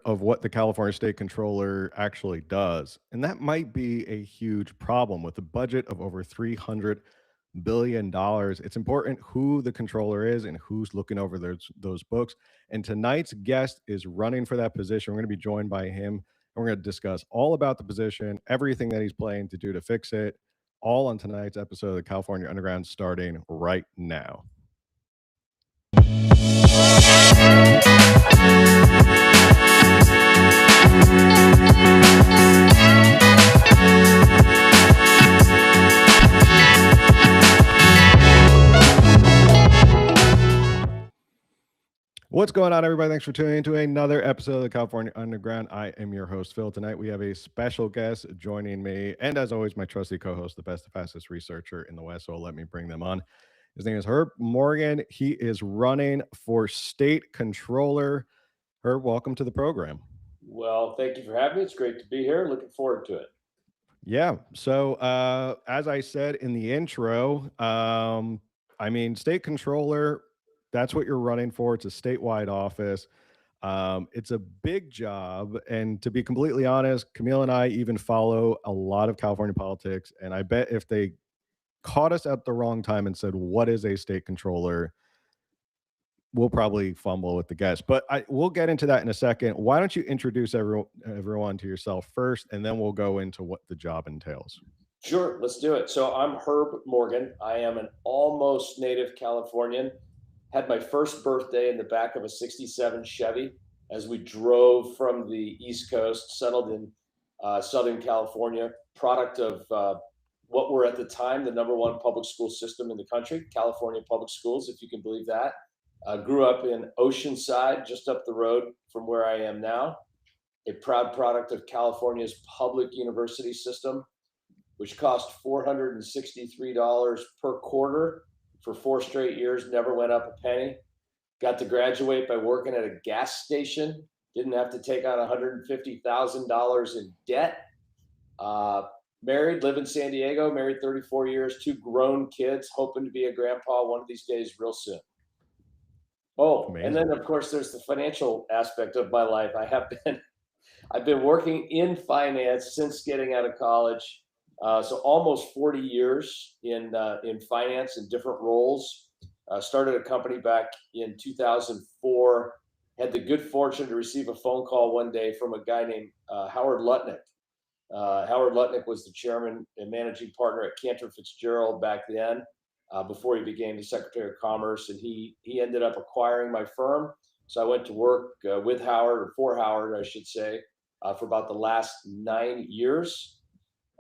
of what the California State Controller actually does. And that might be a huge problem with a budget of over $300 billion. It's important who the controller is and who's looking over those books. And tonight's guest is running for that position. We're going to be joined by him. And we're going to discuss all about the position, everything that he's planning to do to fix it, all on tonight's episode of the California Underground starting right now. What's going on, everybody? Thanks for tuning in to another episode of the California Underground. I am your host, Phil. Tonight, we have a special guest joining me, and as always, my trusty co host, the best, the fastest researcher in the West. So let me bring them on. His name is Herb Morgan. He is running for state controller. Herb, welcome to the program. Well, thank you for having me. It's great to be here. Looking forward to it. Yeah. So, as I said in the intro, state controller, that's what you're running for. It's a statewide office. It's a big job. And to be completely honest, Camille and I even follow a lot of California politics. And I bet if they caught us at the wrong time and said, "What is a state controller?" we'll probably fumble with the guess. But we'll get into that in a second. Why don't you introduce everyone to yourself first, and then we'll go into what the job entails. Sure, let's do it. So I'm Herb Morgan. I am an almost native Californian. Had my first birthday in the back of a 67 Chevy as we drove from the East Coast, settled in Southern California, product of what were at the time the number one public school system in the country, California Public Schools, if you can believe that. Grew up in Oceanside, just up the road from where I am now, a proud product of California's public university system, which cost $463 per quarter for 4 straight years, never went up a penny. Got to graduate by working at a gas station, didn't have to take on $150,000 in debt. Married, live in San Diego, married 34 years, 2 grown kids, hoping to be a grandpa one of these days real soon. Oh, Amazing. and then of course there's the financial aspect of my life. I've been working in finance since getting out of college, so almost 40 years in finance in different roles. Started a company back in 2004. Had the good fortune to receive a phone call one day from a guy named Howard Lutnick. Howard Lutnick was the chairman and managing partner at Cantor Fitzgerald back then, before he became the Secretary of Commerce, and he ended up acquiring my firm. So I went to work with Howard, or for Howard, I should say, for about the last 9 years.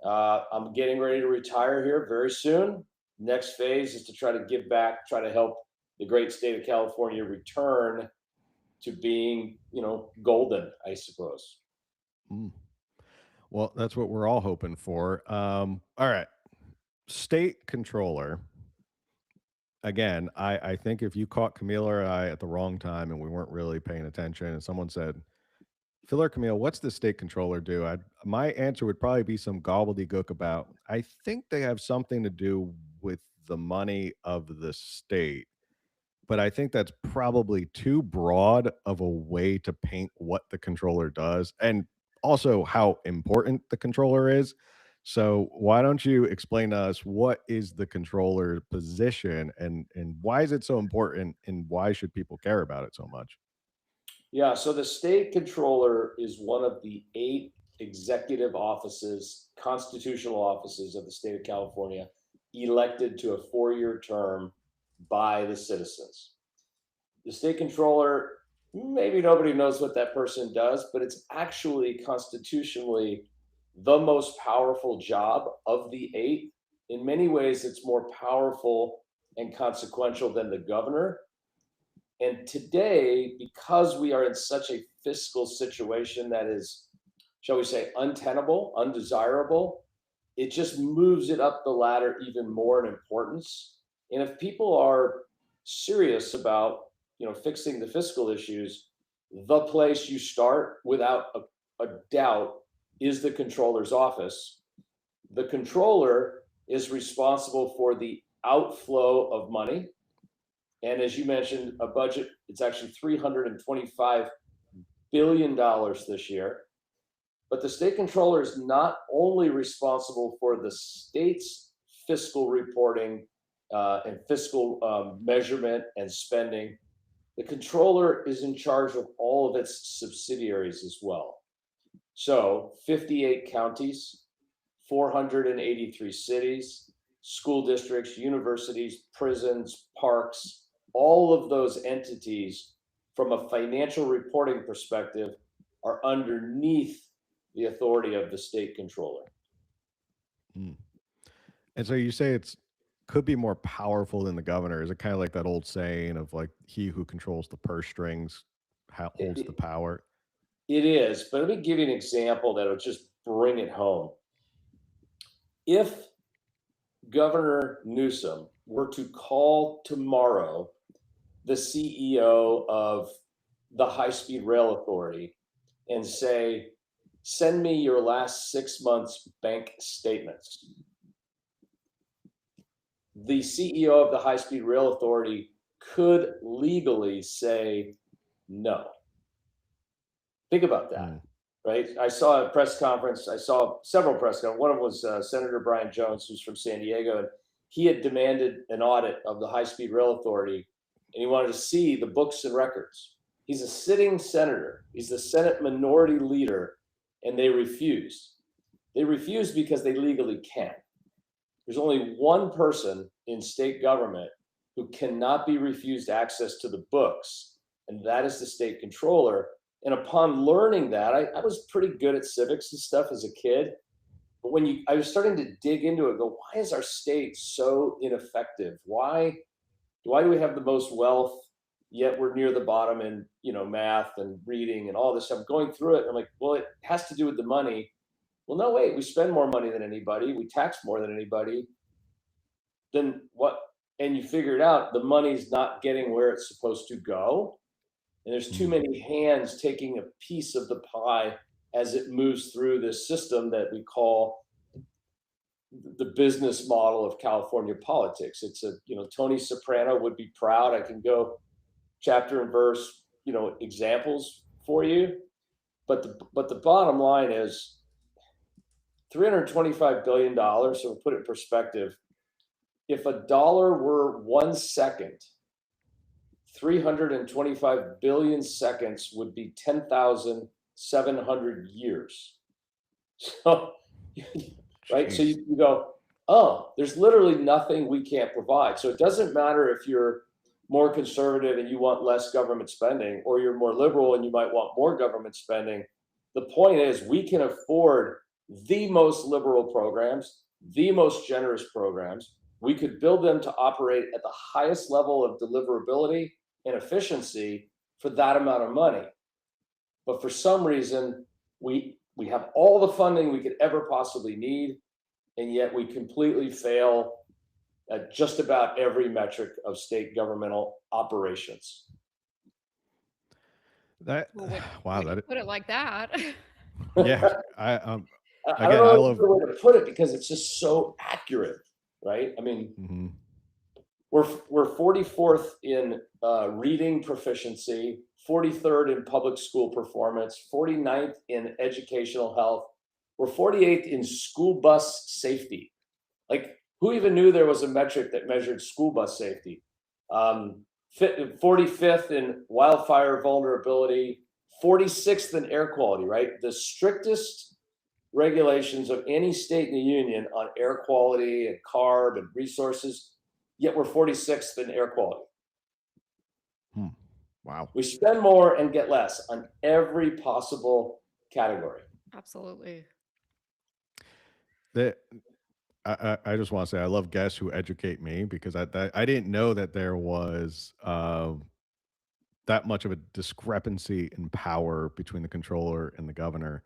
I'm getting ready to retire here very soon. Next phase is to try to give back, try to help the great state of California return to being, golden, I suppose. Mm. Well, that's what we're all hoping for. All right. State controller. Again, I think if you caught Camille or I at the wrong time and we weren't really paying attention and someone said, Phil or Camille, what's the state controller do? My answer would probably be some gobbledygook about, I think they have something to do with the money of the state. But I think that's probably too broad of a way to paint what the controller does and also how important the controller is. So why don't you explain to us what is the controller position and why is it so important and why should people care about it so much? Yeah, so the state controller is one of the 8 executive offices, constitutional offices of the state of California, elected to a 4-year term by the citizens. The state controller, maybe nobody knows what that person does, but it's actually constitutionally the most powerful job of the 8. In many ways, it's more powerful and consequential than the governor. And today, because we are in such a fiscal situation that is, shall we say, untenable, undesirable, it just moves it up the ladder even more in importance. And if people are serious about, fixing the fiscal issues, the place you start without a doubt is the controller's office. The controller is responsible for the outflow of money. And as you mentioned, a budget, it's actually $325 billion this year. But the state controller is not only responsible for the state's fiscal reporting and fiscal measurement and spending, the controller is in charge of all of its subsidiaries as well. So 58 counties, 483 cities, school districts, universities, prisons, parks, all of those entities from a financial reporting perspective are underneath the authority of the state controller. Mm. And so you say it's could be more powerful than the governor. Is it kind of like that old saying of like he who controls the purse strings holds the It, power? it is, but let me give you an example that'll just bring it home. If Governor Newsom were to call tomorrow the CEO of the High Speed Rail Authority and say, send me your last 6 months bank statements, the CEO of the High Speed Rail Authority could legally say no. Think about that, Mm. right? I saw a press conference. I saw several press conferences. One of them was Senator Brian Jones, who's from San Diego, and he had demanded an audit of the High Speed Rail Authority, and he wanted to see the books and records. He's a sitting senator. He's the Senate Minority Leader, and they refused. They refused because they legally can. There's only one person in state government who cannot be refused access to the books, and that is the state controller. And upon learning that, I was pretty good at civics and stuff as a kid. But I was starting to dig into it, go, why is our state so ineffective? Why do we have the most wealth, yet we're near the bottom in math and reading and all this stuff? Going through it, I'm like, well, it has to do with the money. Well, no, wait, we spend more money than anybody, we tax more than anybody. Then what? And you figure it out, the money's not getting where it's supposed to go. And there's too Mm. many hands taking a piece of the pie as it moves through this system that we call the business model of California politics. It's Tony Soprano would be proud. I can go chapter and verse, examples for you. But the bottom line is $325 billion. So to put it in perspective, if a dollar were 1 second, 325 billion seconds would be 10,700 years. So, right? So Jeez. you go, oh, there's literally nothing we can't provide. So it doesn't matter if you're more conservative and you want less government spending, or you're more liberal and you might want more government spending. The point is, we can afford the most liberal programs, the most generous programs. We could build them to operate at the highest level of deliverability and efficiency for that amount of money. But for some reason, we have all the funding we could ever possibly need, and yet we completely fail at just about every metric of state governmental operations. That Well, when wow, when you that put it like that. yeah, I I don't again, I know love the way to put it because it's just so accurate, right? I mean, mhm. we're 44th in reading proficiency, 43rd in public school performance, 49th in educational health. We're 48th in school bus safety. Like, who even knew there was a metric that measured school bus safety? 45th in wildfire vulnerability, 46th in air quality, right? The strictest regulations of any state in the union on air quality and carb and resources, yet we're 46th in air quality. Hmm. Wow. We spend more and get less on every possible category. Absolutely. That I just want to say I love guests who educate me because I didn't know that there was that much of a discrepancy in power between the controller and the governor.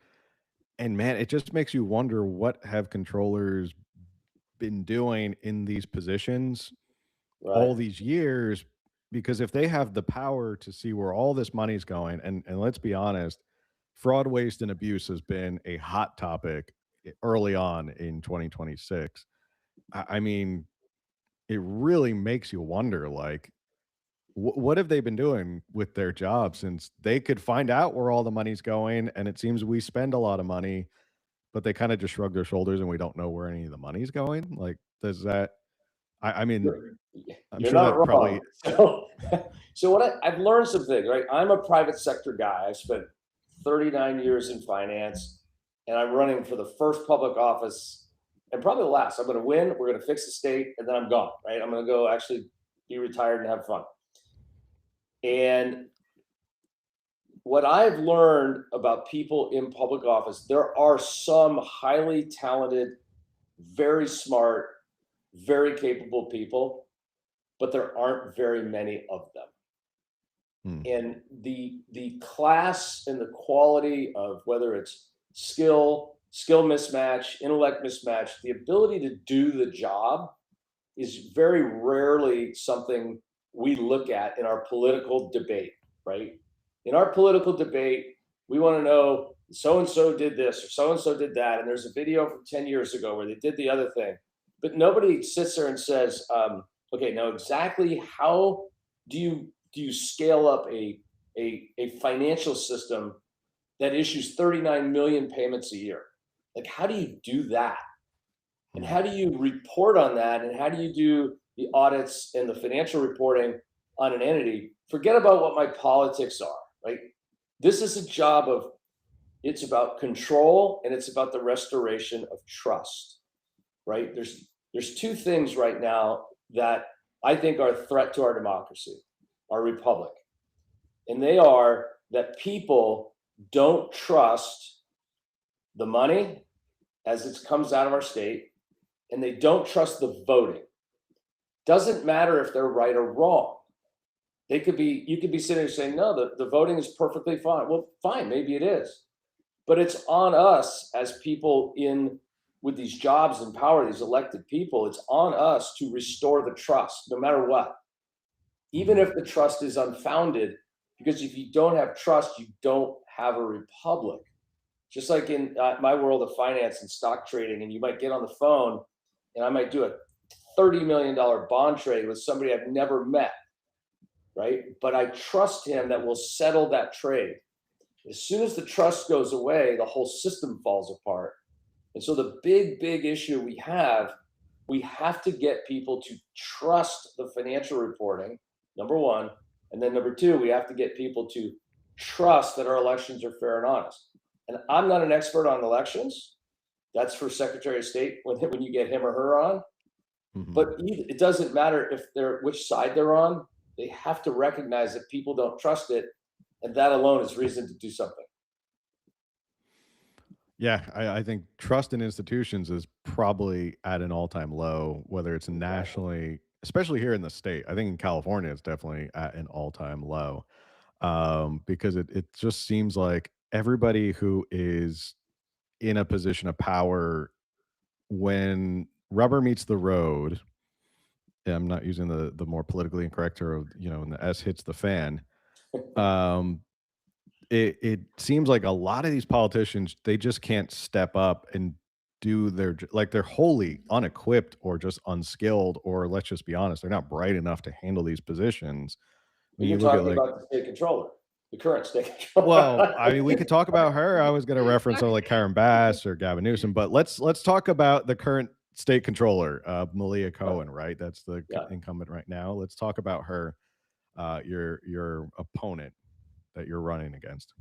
And man, it just makes you wonder what have controllers been doing in these positions Right. all these years, because if they have the power to see where all this money's going, and let's be honest, fraud, waste, and abuse has been a hot topic early on in 2026. I mean, it really makes you wonder, like, What have they been doing with their job since they could find out where all the money's going? And it seems we spend a lot of money, but they kind of just shrug their shoulders and we don't know where any of the money's going. Like, does that, I mean, You're, I'm you're sure not that probably, wrong. So, so I've learned some things, right? I'm a private sector guy. I spent 39 years in finance, and I'm running for the first public office and probably the last. I'm going to win. We're going to fix the state, and then I'm gone, right? I'm going to go actually be retired and have fun. And what I've learned about people in public office, there are some highly talented, very smart, very capable people, but there aren't very many of them. hmm, And the class and the quality of whether it's skill mismatch, intellect mismatch, the ability to do the job is very rarely something we look at in our political debate, right? In our political debate, we want to know so and so did this or so and so did that, and there's a video from 10 years ago where they did the other thing, but nobody sits there and says, okay, now exactly how do you scale up a financial system that issues 39 million payments a year? Like, how do you do that? And hmm, how do you report on that? And how do you do the audits and the financial reporting on an entity? Forget about what my politics are, right? This is a job of, it's about control and it's about the restoration of trust, right? There's two things right now that I think are a threat to our democracy, our republic. And they are that people don't trust the money as it comes out of our state, and they don't trust the voting. Doesn't matter if they're right or wrong. You could be sitting there saying, no, the voting is perfectly fine. Well, fine, maybe it is. But it's on us as people in with these jobs and power, these elected people, it's on us to restore the trust, no matter what. Even hmm. if the trust is unfounded, because if you don't have trust, you don't have a republic. Just like in my world of finance and stock trading, and you might get on the phone and I might do a $30 million bond trade with somebody I've never met, right? But I trust him that will settle that trade. As soon as the trust goes away, the whole system falls apart. And so the big issue we have to get people to trust the financial reporting, number one. And then number two, we have to get people to trust that our elections are fair and honest. And I'm not an expert on elections. That's for Secretary of State when you get him or her on. Hmm. But it doesn't matter if they're which side they're on. They have to recognize that people don't trust it, and that alone is reason to do something. Yeah, I think trust in institutions is probably at an all-time low, whether it's Exactly. nationally, especially here in the state. I think in California, it's definitely at an all-time low, because it just seems like everybody who is in a position of power, when rubber meets the road, yeah, I'm not using the more politically incorrect term, when the S hits the fan. Um, it seems like a lot of these politicians, they just can't step up and do like, they're wholly unequipped or just unskilled, or let's just be honest, they're not bright enough to handle these positions. When You're you look at, talking like, about the state controller, the current state well, controller. I mean, we could talk about her. I was gonna reference someone like Karen Bass or Gavin Newsom, but let's talk about the current state controller, Malia Right. Cohen, right? That's the Yeah. incumbent right now. Let's talk about her, your opponent that you're running against.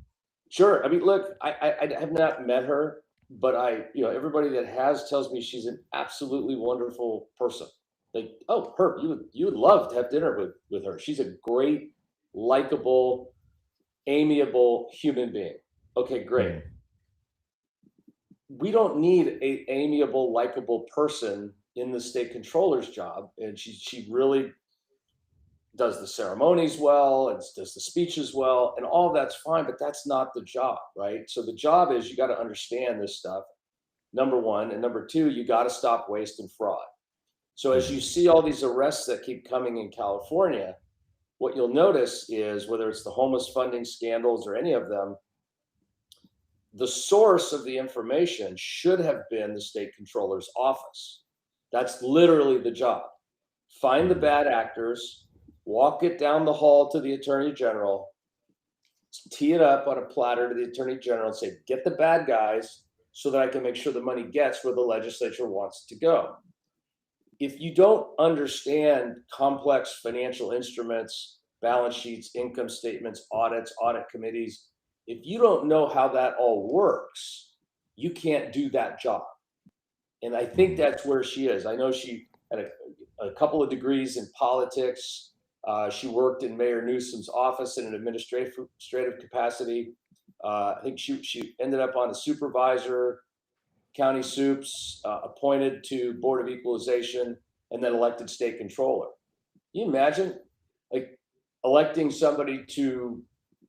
Sure. I mean, look, I have not met her, but everybody that has tells me she's an absolutely wonderful person. Like, oh, Herb, you would love to have dinner with her. She's a great, likable, amiable human being. Okay, great. Mhm, We don't need a amiable, likable person in the state controller's job, and she really does the ceremonies well and does the speeches well, and all that's fine, but that's not the job, right? So the job is you got to understand this stuff, number one, and number two, you got to stop waste and fraud. So as you mhm, see all these arrests that keep coming in California, what you'll notice is whether it's the homeless funding scandals or any of them, the source of the information should have been the state controller's office. That's literally the job. Find the mhm, bad actors, walk it down the hall to the attorney general, tee it up on a platter to the attorney general and say, get the bad guys so that I can make sure the money gets where the legislature wants to go. If you don't understand complex financial instruments, balance sheets, income statements, audits, audit committees, if you don't know how that all works, you can't do that job. And I think that's where she is. I know she had a couple of degrees in politics. She worked in Mayor Newsom's office in an administrative capacity. I think she ended up on a supervisor, county soups, appointed to Board of Equalization, and then elected state controller. Can you imagine, like, electing somebody to,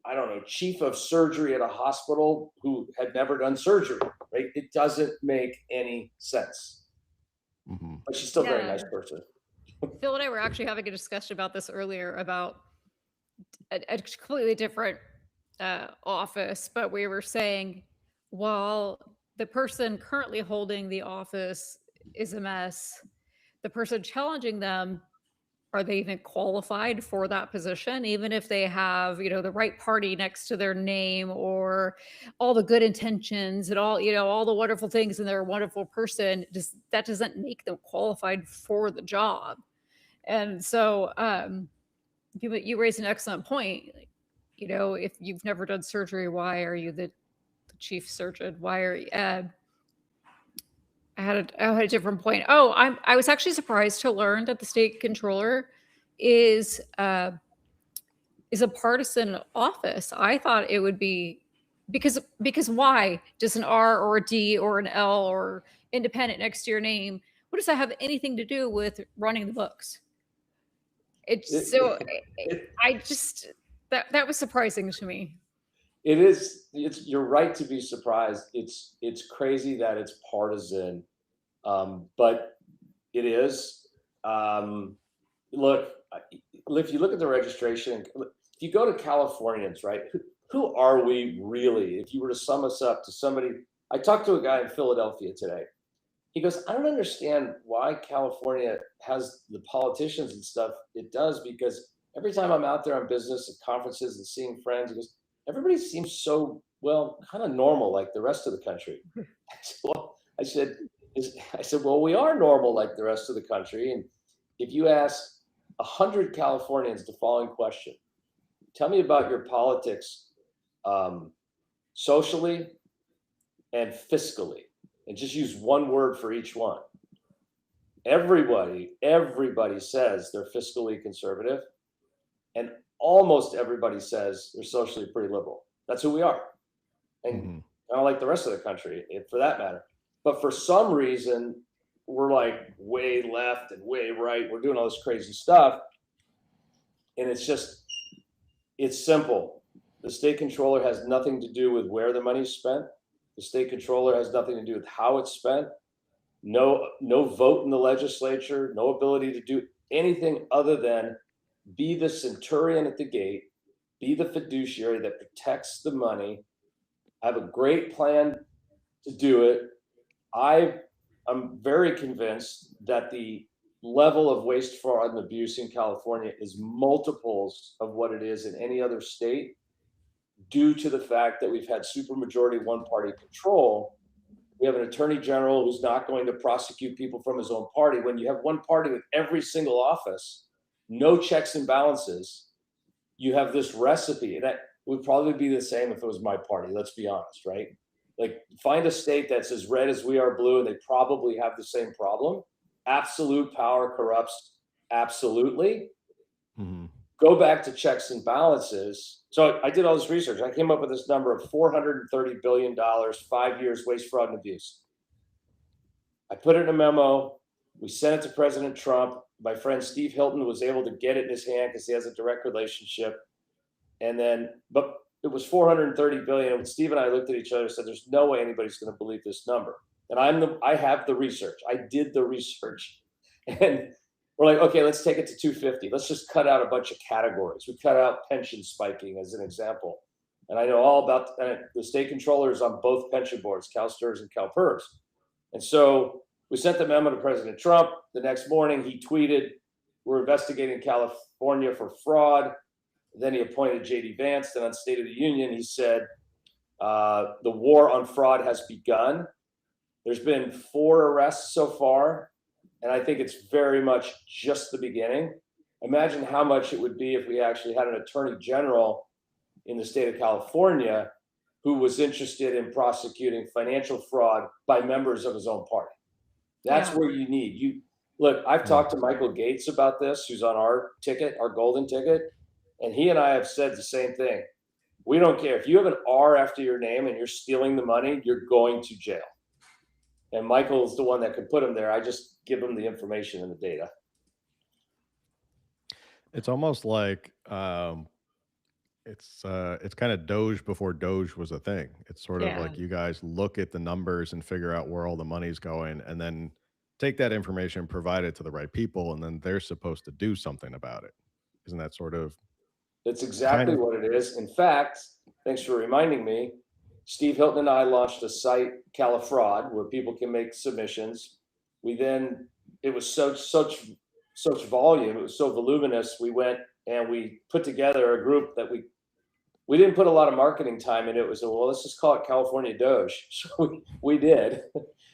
I don't know, chief of surgery at a hospital who had never done surgery, right? It doesn't make any sense. But she's still a very nice person. Phil and I were actually having a discussion about this earlier about a completely different office, but we were saying, while the person currently holding the office is a mess, the person challenging them, are they even qualified for that position? Even if they have, the right party next to their name, or all the good intentions and all the wonderful things, and they're a wonderful person, that doesn't make them qualified for the job. And so you raised an excellent point. If you've never done surgery, why are you the chief surgeon? Why are you? I had a different point. Oh, I was actually surprised to learn that the state controller is a partisan office. I thought it would be because why does an R or a D or an L or independent next to your name? What does that have anything to do with running the books? It's so I just that was surprising to me. It is. You're right to be surprised. It's crazy that it's partisan, but it is. Look, if you look at the registration, if you go to Californians, right? Who are we really? If you were to sum us up to somebody, I talked to a guy in Philadelphia today. He goes, I don't understand why California has the politicians and stuff it does, because every time I'm out there on business at conferences and seeing friends, he goes, everybody seems so, well, kind of normal like the rest of the country. I said, well, we are normal like the rest of the country. And if you ask 100 Californians the following question, tell me about your politics socially and fiscally, and just use one word for each one. Everybody says they're fiscally conservative, and almost everybody says they're socially pretty liberal. That's who we are. And kind of like the rest of the country, for that matter. But for some reason, we're like way left and way right. We're doing all this crazy stuff. And it's simple. The state controller has nothing to do with where the money's spent. The state controller has nothing to do with how it's spent. No vote in the legislature, no ability to do anything other than be the centurion at the gate, be the fiduciary that protects the money, have a great plan to do it. I'm very convinced that the level of waste, fraud, and abuse in California is multiples of what it is in any other state, due to the fact that we've had supermajority one-party control. We have an attorney general who's not going to prosecute people from his own party. When you have one party with every single office, no checks and balances, you have this recipe. And that would probably be the same if it was my party, let's be honest, right? Like, find a state that's as red as we are blue, and they probably have the same problem. Absolute power corrupts absolutely. Go back to checks and balances. So I did all this research. I came up with this number of $430 billion, 5 years, waste, fraud, and abuse. I put it in a memo. We sent it to President Trump. My friend Steve Hilton was able to get it in his hand because he has a direct relationship. But it was $430 billion. And Steve and I looked at each other and said, there's no way anybody's going to believe this number. And I have the research. I did the research. And we're like, okay, let's take it to 250. Let's just cut out a bunch of categories. We cut out pension spiking as an example. And I know all about the state controllers on both pension boards, CalSTRS and CalPERS. And so we sent the memo to President Trump. The next morning, he tweeted, we're investigating California California for fraud. Then he appointed J.D. Vance. Then on State of the Union, he said, the war on fraud has begun. There's been 4 arrests so far, and I think it's very much just the beginning. Imagine how much it would be if we actually had an attorney general in the state of California who was interested in prosecuting financial fraud by members of his own party. That's where you need. Look, I've talked to Michael Gates about this, who's on our ticket, our golden ticket, and he and I have said the same thing. We don't care. If you have an R after your name and you're stealing the money, you're going to jail. And Michael's the one that could put him there. I just give him the information and the data. It's almost like it's kind of Doge before Doge was a thing. It's sort of like you guys look at the numbers and figure out where all the money's going, and then take that information, provide it to the right people, and then they're supposed to do something about it. Isn't that sort of? That's exactly what it is. In fact, thanks for reminding me. Steve Hilton and I launched a site, Califraud, where people can make submissions. It was such volume, it was so voluminous. We went and we put together a group that we didn't put a lot of marketing time in it. Was well, let's just call it California Doge. So we did.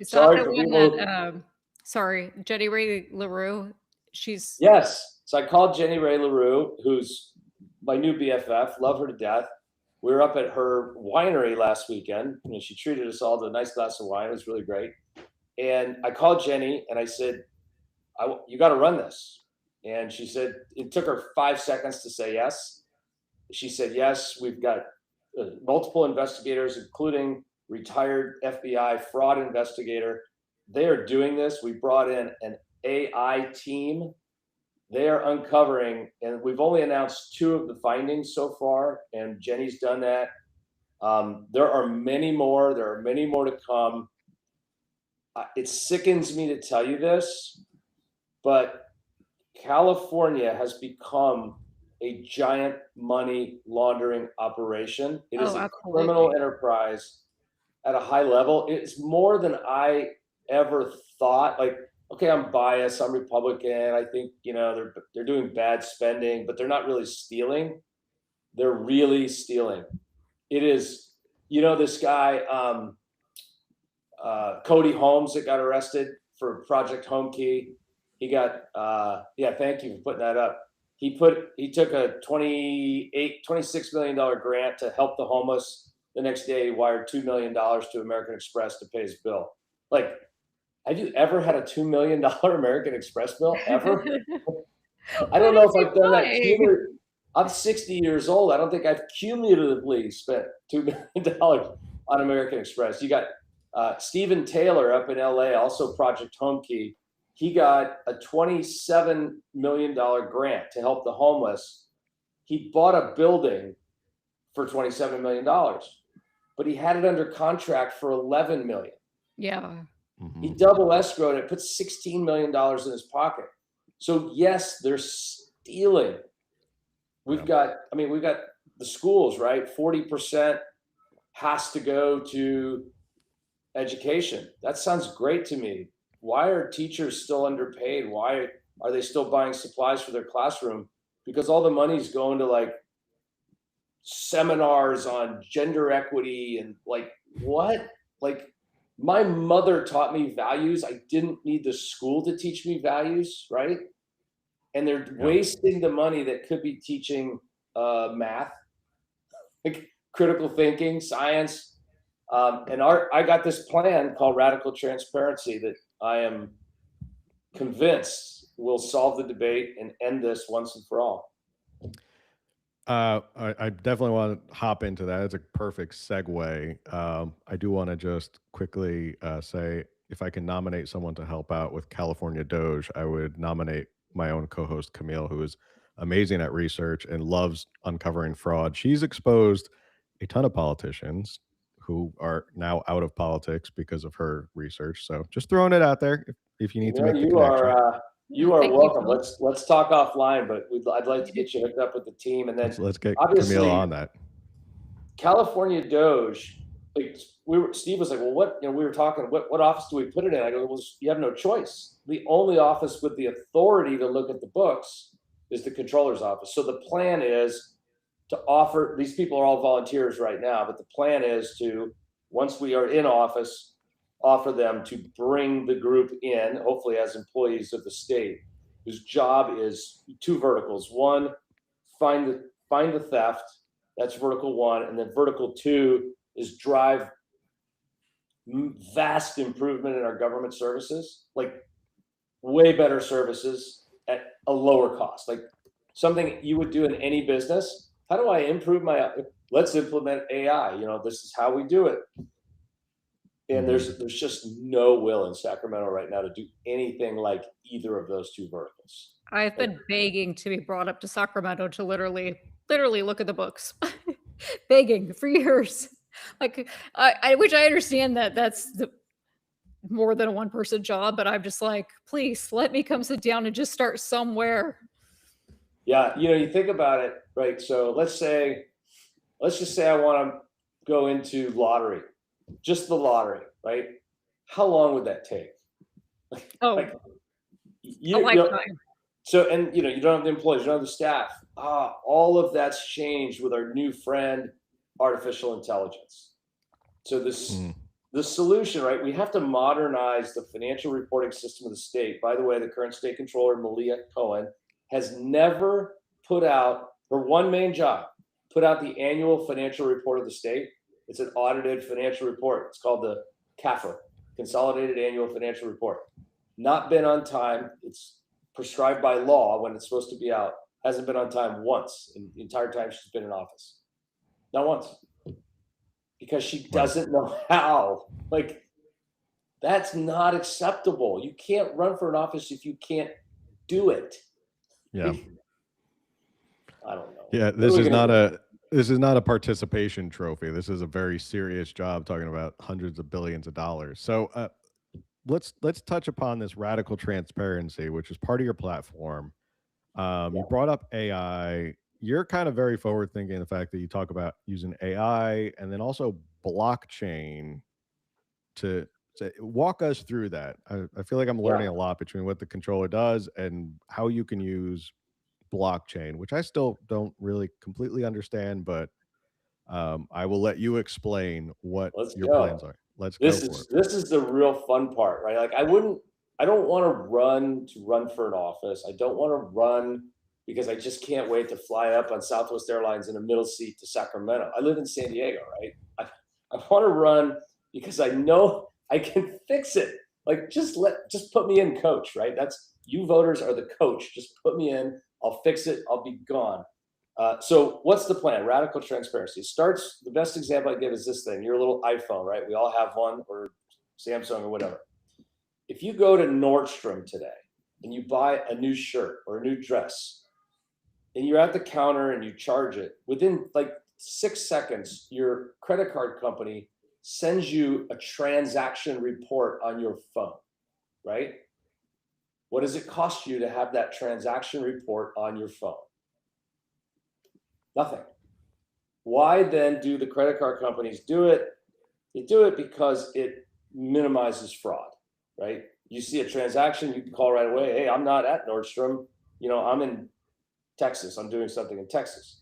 Sorry for people. Sorry, Jenny Ray LaRue. She's yes. So I called Jenny Ray LaRue, who's my new BFF. Love her to death. We were up at her winery last weekend, and she treated us all to a nice glass of wine. It was really great. And I called Jenny and I said, you got to run this. And she said, it took her 5 seconds to say yes. She said, yes, we've got multiple investigators, including retired FBI fraud investigator. They are doing this. We brought in an AI team. They are uncovering, and we've only announced 2 of the findings so far, and Jenny's done that. There are many more. There are many more to come. It sickens me to tell you this, but California has become a giant money laundering operation. It is a criminal enterprise at a high level. It's more than I ever thought. Like, okay, I'm biased, I'm Republican. I think, they're doing bad spending, but they're not really stealing. They're really stealing. It is, this guy, Cody Holmes, that got arrested for Project Home Key. He got, thank you for putting that up. He took a $26 million grant to help the homeless. The next day he wired $2 million to American Express to pay his bill. Like, have you ever had a $2 million American Express bill ever? I don't know if I've done that. I'm 60 years old. I don't think I've cumulatively spent $2 million on American Express. You got Stephen Taylor up in LA, also Project Home Key. He got a $27 million grant to help the homeless. He bought a building for $27 million, but he had it under contract for $11 million. Yeah. Mm-hmm. He double escrowed it, put $16 million in his pocket. So yes, they're stealing. We've got the schools, right? 40% has to go to education. That sounds great to me. Why are teachers still underpaid? Why are they still buying supplies for their classroom? Because all the money's going to like seminars on gender equity and like what? Like, my mother taught me values. I didn't need the school to teach me values, right? And they're wasting the money that could be teaching math, like critical thinking, science. And I got this plan called Radical Transparency that I am convinced will solve the debate and end this once and for all. I definitely want to hop into that. It's a perfect segue. I do want to just quickly say, if I can nominate someone to help out with California Doge, I would nominate my own co-host Camille, who is amazing at research and loves uncovering fraud. She's exposed a ton of politicians who are now out of politics because of her research. So just throwing it out there if you need to make the connection. You are welcome. Let's talk offline, but I'd like to get you hooked up with the team, and then let's get Camille on that. California Doge. Like Steve was like, well, what? We were talking. What office do we put it in? I go, well, you have no choice. The only office with the authority to look at the books is the controller's office. So the plan is to offer, these people are all volunteers right now, but the plan is to, once we are in office, offer them to bring the group in, hopefully as employees of the state, whose job is two verticals. One, find the theft. That's vertical one. And then vertical two is drive vast improvement in our government services, like way better services at a lower cost, like something you would do in any business. How do I improve let's implement AI, this is how we do it. And there's just no will in Sacramento right now to do anything like either of those two verticals. I've been begging to be brought up to Sacramento to literally look at the books. Begging for years. Like, which I understand that that's more than a one-person job, but I'm just like, please let me come sit down and just start somewhere. Yeah, you think about it, right? So let's just say I want to go into lottery, just the lottery, right? How long would that take? Oh, a lifetime. So, and you don't have the employees, you don't have the staff. All of that's changed with our new friend, artificial intelligence. So the solution, right? We have to modernize the financial reporting system of the state. By the way, the current state controller, Malia Cohen, has never put out her one main job, put out the annual financial report of the state. It's an audited financial report. It's called the CAFR, Consolidated Annual Financial Report. Not been on time. It's prescribed by law when it's supposed to be out. Hasn't been on time once in the entire time she's been in office. Not once. Because she doesn't know how. Like, that's not acceptable. You can't run for an office if you can't do it. Yeah. I don't know. Yeah, this is not a participation trophy. This is a very serious job, talking about hundreds of billions of dollars. So let's touch upon this radical transparency, which is part of your platform. You brought up AI. You're kind of very forward thinking in the fact that you talk about using AI and then also blockchain to walk us through that. I feel like I'm learning a lot between what the controller does and how you can use blockchain, which I still don't really completely understand, but I will let you explain what your plans are. Let's go for it. This is the real fun part, right? Like, I don't want to run for an office. I don't want to run because I just can't wait to fly up on Southwest Airlines in a middle seat to Sacramento. I live in San Diego, right? I want to run because I know I can fix it. Like, just put me in, coach, right? You voters are the coach. Just put me in. I'll fix it. I'll be gone. So what's the plan? Radical transparency. The best example I give is this thing, your little iPhone, right? We all have one, or Samsung or whatever. If you go to Nordstrom today and you buy a new shirt or a new dress and you're at the counter and you charge it, within like 6 seconds, your credit card company sends you a transaction report on your phone, right? What does it cost you to have that transaction report on your phone? Nothing. Why then do the credit card companies do it? They do it because it minimizes fraud, right? You see a transaction, you can call right away. Hey, I'm not at Nordstrom. I'm in Texas. I'm doing something in Texas.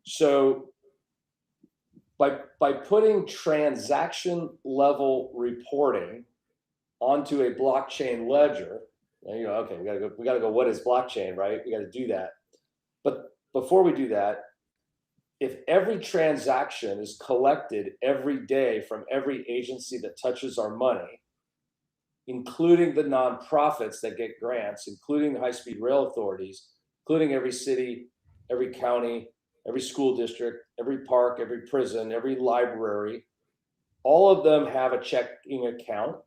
So by putting transaction level reporting onto a blockchain ledger, okay, we gotta go. What is blockchain, right? We got to do that. But before we do that, if every transaction is collected every day from every agency that touches our money, including the nonprofits that get grants, including the high-speed rail authorities, including every city, every county, every school district, every park, every prison, every library, all of them have a checking account,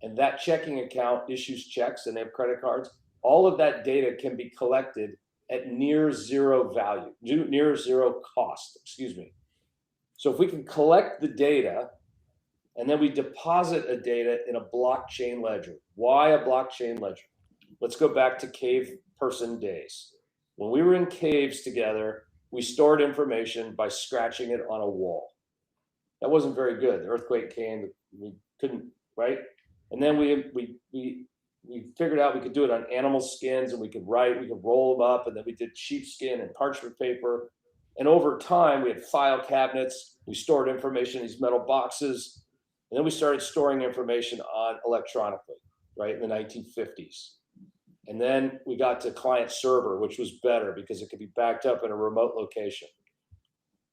and that checking account issues checks and they have credit cards. All of that data can be collected at near zero value, near zero cost, So if we can collect the data and then we deposit a data in a blockchain ledger. Why a blockchain ledger? Let's go back to cave person days. When we were in caves together, we stored information by scratching it on a wall. That wasn't very good. The earthquake came, we couldn't, right? And then we we figured out we could do it on animal skins, and we could roll them up, and then we did sheepskin and parchment paper. And over time, we had file cabinets. We stored information in these metal boxes, and then we started storing information on electronically, right, in the 1950s. And then we got to client server, which was better because it could be backed up in a remote location.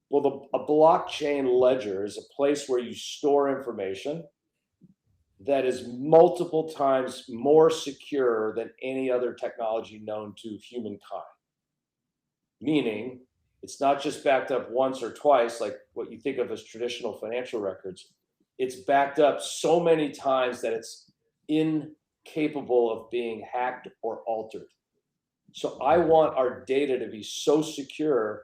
Well, a blockchain ledger is a place where you store information that is multiple times more secure than any other technology known to humankind. Meaning, it's not just backed up once or twice, like what you think of as traditional financial records. It's backed up so many times that it's incapable of being hacked or altered. So I want our data to be so secure.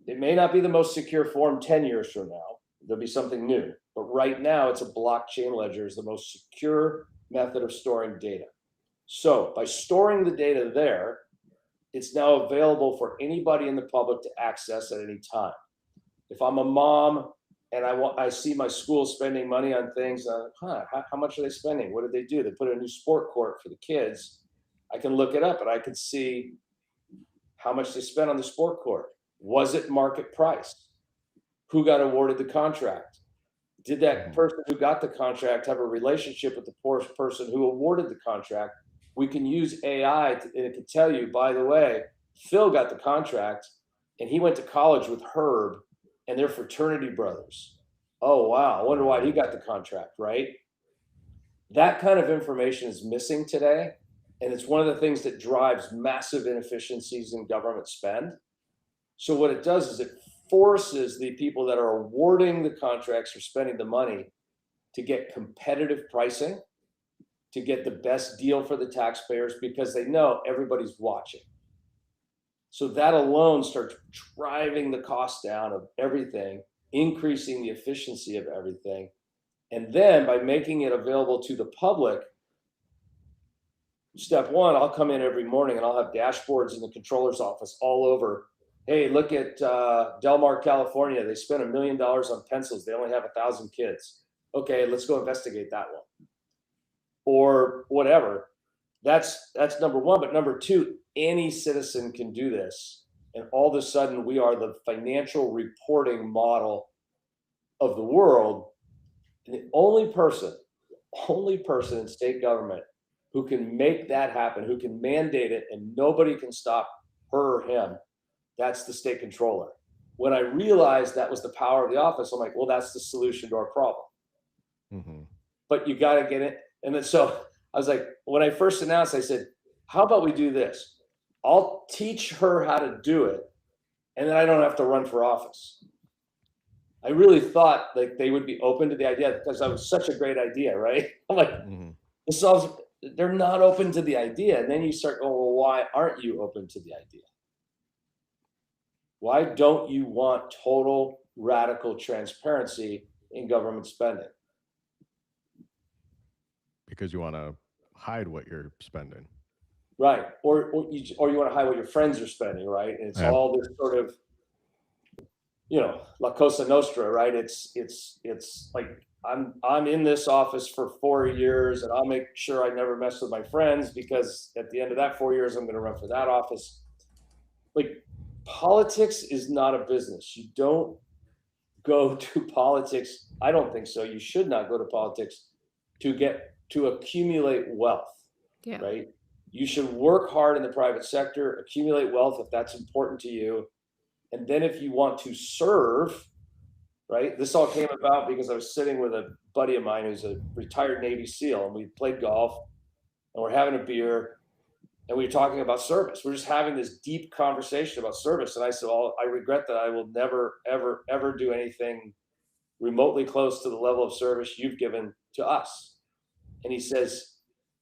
It may not be the most secure form 10 years from now. There'll be something new. But right now, it's a blockchain ledger is the most secure method of storing data. So by storing the data there, it's now available for anybody in the public to access at any time. If I'm a mom and I see my school spending money on things, how much are they spending? What did they do? They put in a new sport court for the kids. I can look it up and I can see how much they spent on the sport court. Was it market price? Who got awarded the contract? Did that person who got the contract have a relationship with the poor person who awarded the contract? We can use AI and it can tell you, by the way, Phil got the contract and he went to college with Herb and they're fraternity brothers. Oh, wow. I wonder why he got the contract, right? That kind of information is missing today. And it's one of the things that drives massive inefficiencies in government spend. So what it does is it forces the people that are awarding the contracts or spending the money to get competitive pricing, to get the best deal for the taxpayers because they know everybody's watching. So that alone starts driving the cost down of everything, increasing the efficiency of everything. And then by making it available to the public, step one, I'll come in every morning and I'll have dashboards in the controller's office all over. Hey, look at Del Mar, California. They spent $1 million on pencils. They only have 1,000 kids. Okay, let's go investigate that one. Or whatever. That's number one. But number two, any citizen can do this. And all of a sudden, we are the financial reporting model of the world. And the only person in state government who can make that happen, who can mandate it, and nobody can stop her or him, that's the state controller. When I realized that was the power of the office, I'm like, well, that's the solution to our problem. Mm-hmm. But you got to get it. And then so I was like, when I first announced, I said, how about we do this? I'll teach her how to do it, and then I don't have to run for office. I really thought like they would be open to the idea because that was such a great idea, right? I'm like, they're not open to the idea. And then you start going, well, why aren't you open to the idea? Why don't you want total radical transparency in government spending? Because you want to hide what you're spending. Right. Or you want to hide what your friends are spending, right? And it's all this sort of, La Cosa Nostra, right? It's like I'm in this office for 4 years and I'll make sure I never mess with my friends because at the end of that 4 years, I'm going to run for that office. Like, politics is not a business. You don't go to politics. I don't think so. You should not go to politics to accumulate wealth, right? You should work hard in the private sector, accumulate wealth if that's important to you. And then if you want to serve, right? This all came about because I was sitting with a buddy of mine who's a retired Navy SEAL, and we played golf and we're having a beer. And we were talking about service. We're just having this deep conversation about service. And I said, well, I regret that I will never, ever, ever do anything remotely close to the level of service you've given to us. And he says,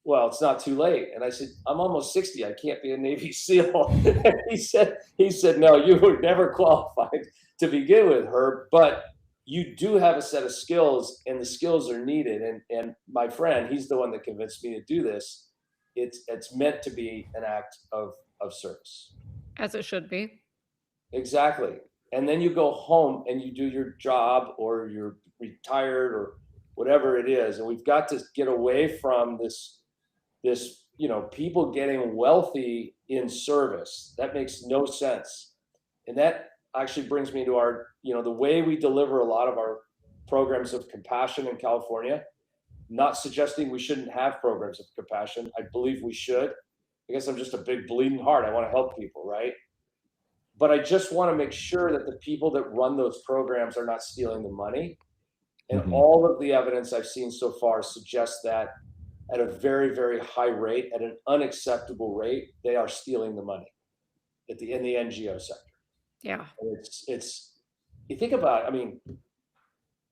well, it's not too late. And I said, I'm almost 60. I can't be a Navy SEAL. And he said, no, you were never qualified to begin with, Herb, but you do have a set of skills and the skills are needed. And my friend, he's the one that convinced me to do this. It's meant to be an act of service. As it should be. Exactly. And then you go home and you do your job, or you're retired or whatever it is. And we've got to get away from this this, people getting wealthy in service. That makes no sense. And that actually brings me to our, the way we deliver a lot of our programs of compassion in California. Not suggesting we shouldn't have programs of compassion. I believe we should. I guess I'm just a big bleeding heart. I want to help people, right? But I just want to make sure that the people that run those programs are not stealing the money. And all of the evidence I've seen so far suggests that at a very, very high rate, at an unacceptable rate, they are stealing the money in the NGO sector. Yeah. And it's you think about it, I mean,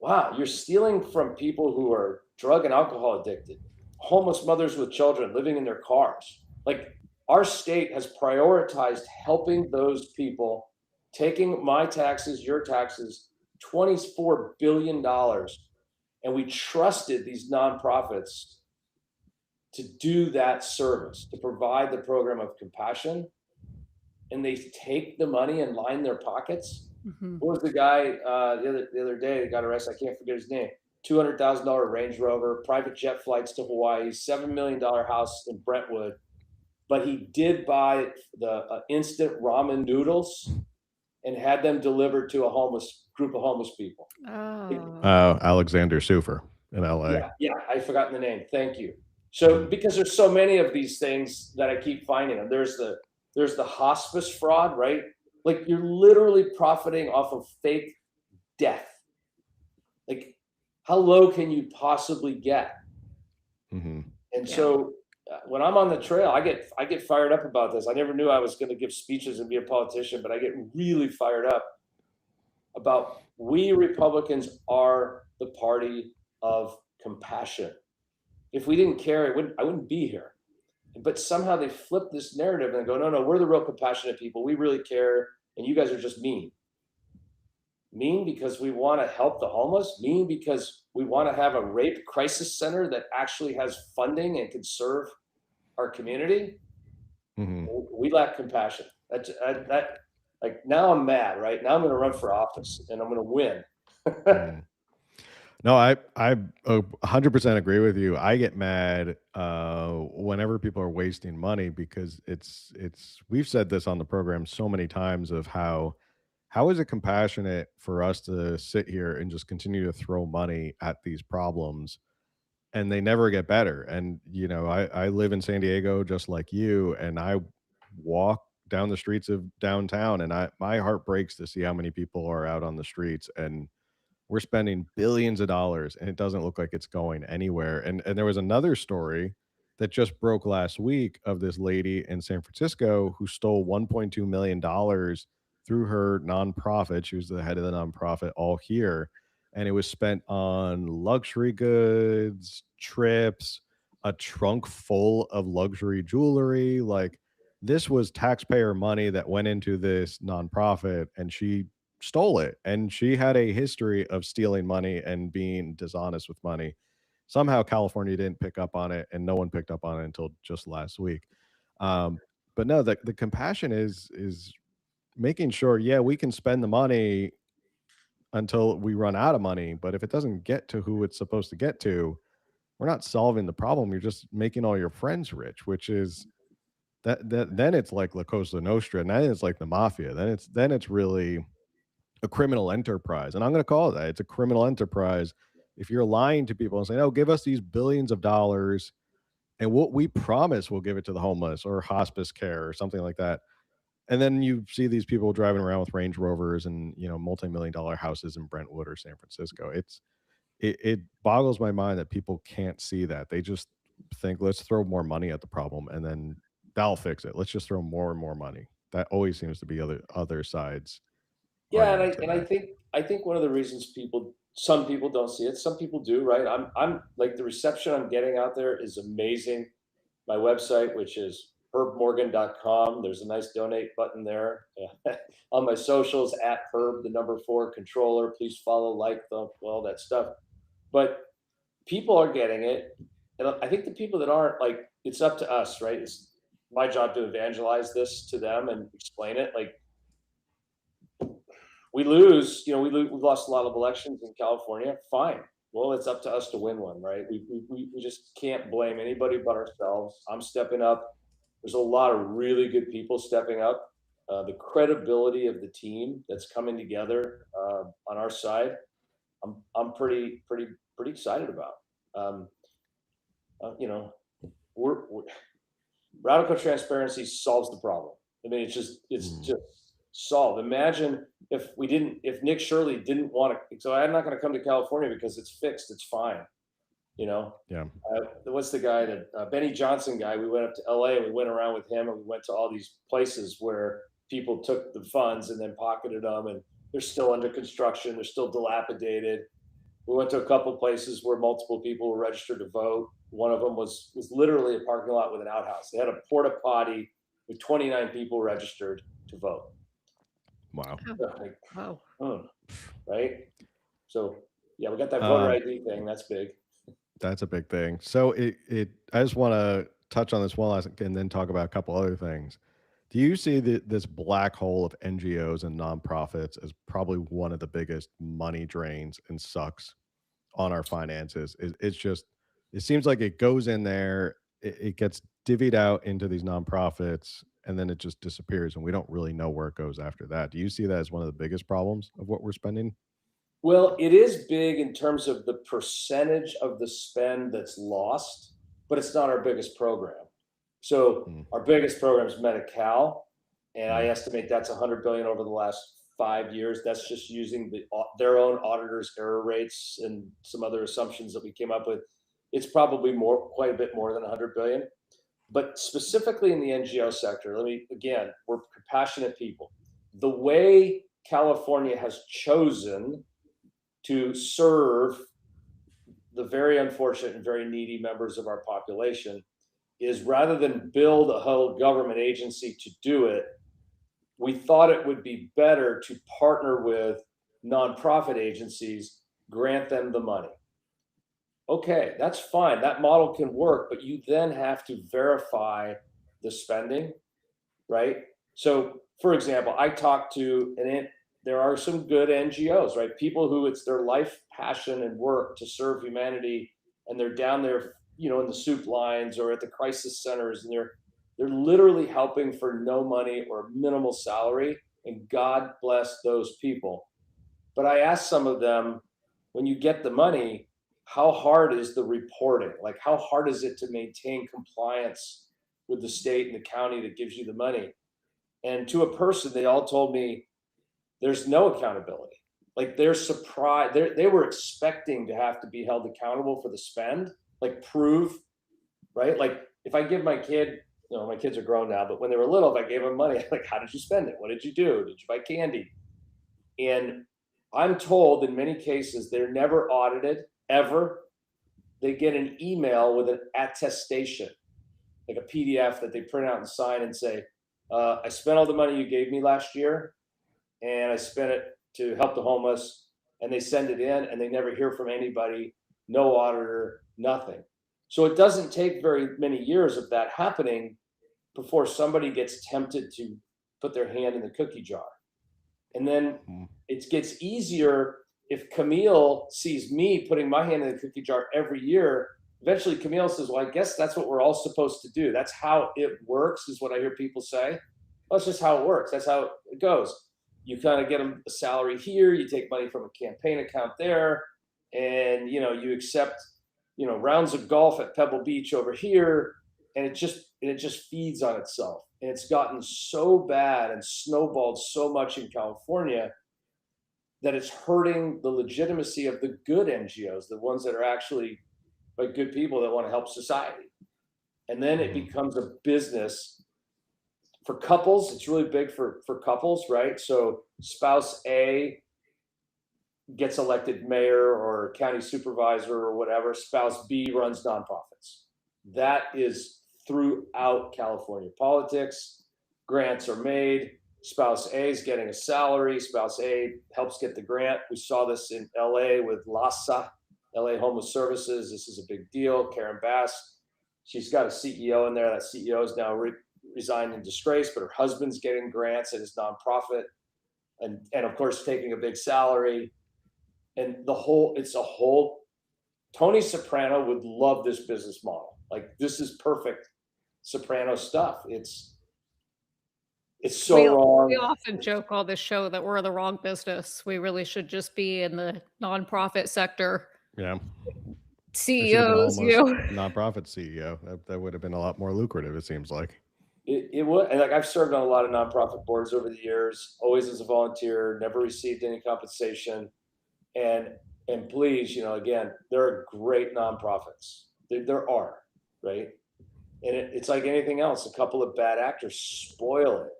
wow, you're stealing from people who are drug and alcohol addicted, homeless mothers with children living in their cars. Like, our state has prioritized helping those people, taking my taxes, your taxes, $24 billion. And we trusted these nonprofits to do that service, to provide the program of compassion. And they take the money and line their pockets. What was the guy the other day that got arrested? I can't forget his name. $200,000 Range Rover, private jet flights to Hawaii, $7 million house in Brentwood. But he did buy the instant ramen noodles and had them delivered to a group of homeless people. Oh. Alexander Sufer in LA. Yeah, I've forgotten the name. Thank you. So because there's so many of these things that I keep finding them. There's the hospice fraud, right? Like, you're literally profiting off of fake death. Like, how low can you possibly get? And so when I'm on the trail, I get fired up about this. I never knew I was going to give speeches and be a politician, but I get really fired up about we Republicans are the party of compassion. If we didn't care, I wouldn't be here. But somehow they flip this narrative and go, no, we're the real compassionate people. We really care, and you guys are just mean. Mean because we want to help the homeless? Mean because we want to have a rape crisis center that actually has funding and can serve our community? We lack compassion. That like, now I'm mad, right? Now I'm going to run for office and I'm going to win. No, I 100% agree with you. I get mad whenever people are wasting money because we've said this on the program so many times of how is it compassionate for us to sit here and just continue to throw money at these problems and they never get better. And I live in San Diego just like you, and I walk down the streets of downtown, and my heart breaks to see how many people are out on the streets, and we're spending billions of dollars and it doesn't look like it's going anywhere. And there was another story that just broke last week of this lady in San Francisco who stole $1.2 million through her nonprofit. She was the head of the nonprofit All Here. And it was spent on luxury goods, trips, a trunk full of luxury jewelry. Like, this was taxpayer money that went into this nonprofit, and she stole it. And she had a history of stealing money and being dishonest with money. Somehow California didn't pick up on it, and no one picked up on it until just last week. But no, the compassion is making sure, yeah, we can spend the money until we run out of money. But if it doesn't get to who it's supposed to get to, we're not solving the problem. You're just making all your friends rich, which is then it's like La Cosa Nostra, and then it's like the mafia. Then it's really a criminal enterprise. And I'm going to call it that. It's a criminal enterprise. If you're lying to people and saying, oh, give us these billions of dollars and what we promise we'll give it to the homeless or hospice care or something like that. And then you see these people driving around with Range Rovers and, multi-million dollar houses in Brentwood or San Francisco. It boggles my mind that people can't see that. They just think, let's throw more money at the problem and then that'll fix it. Let's just throw more and more money. That always seems to be other sides. Yeah, and I think one of the reasons some people don't see it, some people do, right? I'm like, the reception I'm getting out there is amazing. My website, which is herbmorgan.com, there's a nice donate button there. On my socials, at Herb, the number 4 controller, please follow, like, all that stuff. But people are getting it. And I think the people that aren't, like, it's up to us, right? It's my job to evangelize this to them and explain it. Like, we lose, we've lost a lot of elections in California. Fine. well, it's up to us to win one, right? We just can't blame anybody but ourselves. I'm stepping up. There's a lot of really good people stepping up. The credibility of the team that's coming together on our side, I'm pretty excited about. Um, you know, we're radical transparency solves the problem. I mean, it's just solved. Imagine if Nick Shirley didn't want to. So I'm not going to come to California because it's fixed. It's fine. You know, Yeah. what's the guy that Benny Johnson guy? We went up to LA and we went around with him and we went to all these places where people took the funds and then pocketed them, and they're still under construction. They're still dilapidated. We went to a couple places where multiple people were registered to vote. One of them was literally a parking lot with an outhouse. They had a porta potty with 29 people registered to vote. Wow. Like, Wow. right? So yeah, we got that voter ID thing. That's big. That's a big thing. So I just want to touch on this one last and then talk about a couple other things. Do you see this black hole of NGOs and nonprofits as probably one of the biggest money drains and sucks on our finances? It's just, it seems like it goes in there, it gets divvied out into these nonprofits, and then it just disappears, and we don't really know where it goes after that. Do you see that as one of the biggest problems of what we're spending? Well, it is big in terms of the percentage of the spend that's lost, but it's not our biggest program. So Mm, our biggest program is Medi-Cal, and I mm, estimate that's 100 billion over the last 5 years. That's just using their own auditors' error rates and some other assumptions that we came up with. It's probably quite a bit more than 100 billion. But specifically in the NGO sector, we're compassionate people. The way California has chosen to serve the very unfortunate and very needy members of our population is, rather than build a whole government agency to do it, we thought it would be better to partner with nonprofit agencies, grant them the money. Okay, that's fine. That model can work, but you then have to verify the spending, right? So, for example, I talked to there are some good NGOs, right? People who it's their life passion and work to serve humanity, and they're down there, in the soup lines or at the crisis centers, and they're literally helping for no money or minimal salary, and God bless those people. But I asked some of them, when you get the money, how hard is the reporting? Like, how hard is it to maintain compliance with the state and the county that gives you the money? And to a person, they all told me there's no accountability. Like, they're surprised. They were expecting to have to be held accountable for the spend, like prove, right? Like, if I give my kid, my kids are grown now, but when they were little, if I gave them money, like, how did you spend it? What did you do? Did you buy candy? And I'm told in many cases, they're never audited ever. They get an email with an attestation, like a PDF that they print out and sign and say, I spent all the money you gave me last year, and I spent it to help the homeless, and they send it in and they never hear from anybody, no auditor, nothing. So it doesn't take very many years of that happening before somebody gets tempted to put their hand in the cookie jar. And then mm. it gets easier if Camille sees me putting my hand in the cookie jar every year. Eventually Camille says, well, I guess that's what we're all supposed to do. That's how it works, is what I hear people say. Well, that's just how it works. That's how it goes. You kind of get them a salary here, you take money from a campaign account there, and you accept rounds of golf at Pebble Beach over here, and it just feeds on itself. And it's gotten so bad and snowballed so much in California that it's hurting the legitimacy of the good NGOs, the ones that are actually like good people that want to help society. And then it becomes a business for couples. It's really big for couples, right? So spouse A gets elected mayor or county supervisor or whatever. Spouse B runs nonprofits. That is throughout California politics. Grants are made. Spouse A is getting a salary. Spouse A helps get the grant. We saw this in LA with LASA, LA Homeless Services. This is a big deal. Karen Bass, she's got a CEO in there. That CEO is now resigned in disgrace, but her husband's getting grants at his nonprofit, and of course taking a big salary. And it's a whole Tony Soprano would love this business model. Like, this is perfect Soprano stuff. It's so We wrong. often joke on this show that we're in the wrong business. We really should just be in the nonprofit sector. Yeah. I should have been CEOs, almost nonprofit CEO. That would have been a lot more lucrative, it seems like. It would, and like, I've served on a lot of nonprofit boards over the years, always as a volunteer, never received any compensation. And please, again, there are great nonprofits. There are, right? And it's like anything else. A couple of bad actors spoil it.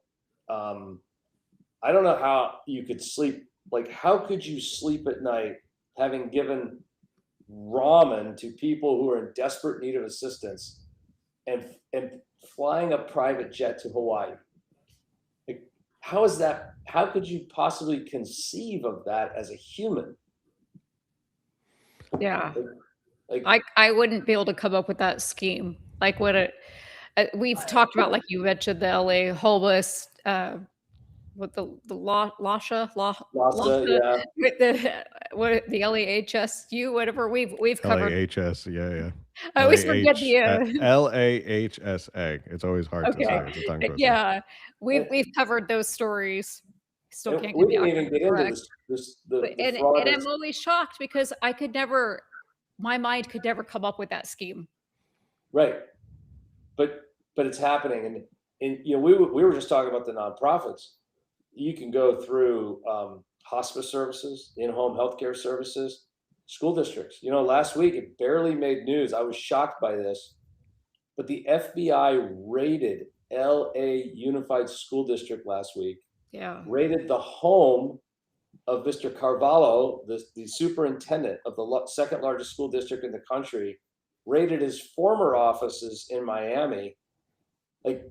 I don't know how you could sleep. Like, how could you sleep at night having given ramen to people who are in desperate need of assistance and flying a private jet to Hawaii? Like, how is that? How could you possibly conceive of that as a human? Yeah. Like, I wouldn't be able to come up with that scheme. Like we've talked about, like you mentioned, the LA homeless, with the Lhasa, LAHSA, yeah. with the LAHSU, whatever we've covered. LAHS, yeah. I always forget the LAHSA. It's always hard to say. okay. It's a tongue twister. Yeah, And, we've covered those stories. Still and can't we get the didn't even acronym get into correct. the And fraud. I'm always shocked because I could never, my mind could never come up with that scheme. Right, but it's happening, and we were just talking about the nonprofits. You can go through hospice services, in-home healthcare services, school districts. Last week it barely made news. I was shocked by this, but the FBI raided LA Unified School District last week. Yeah. Raided the home of Mr. Carvalho, the superintendent of the second largest school district in the country, raided his former offices in Miami. Like,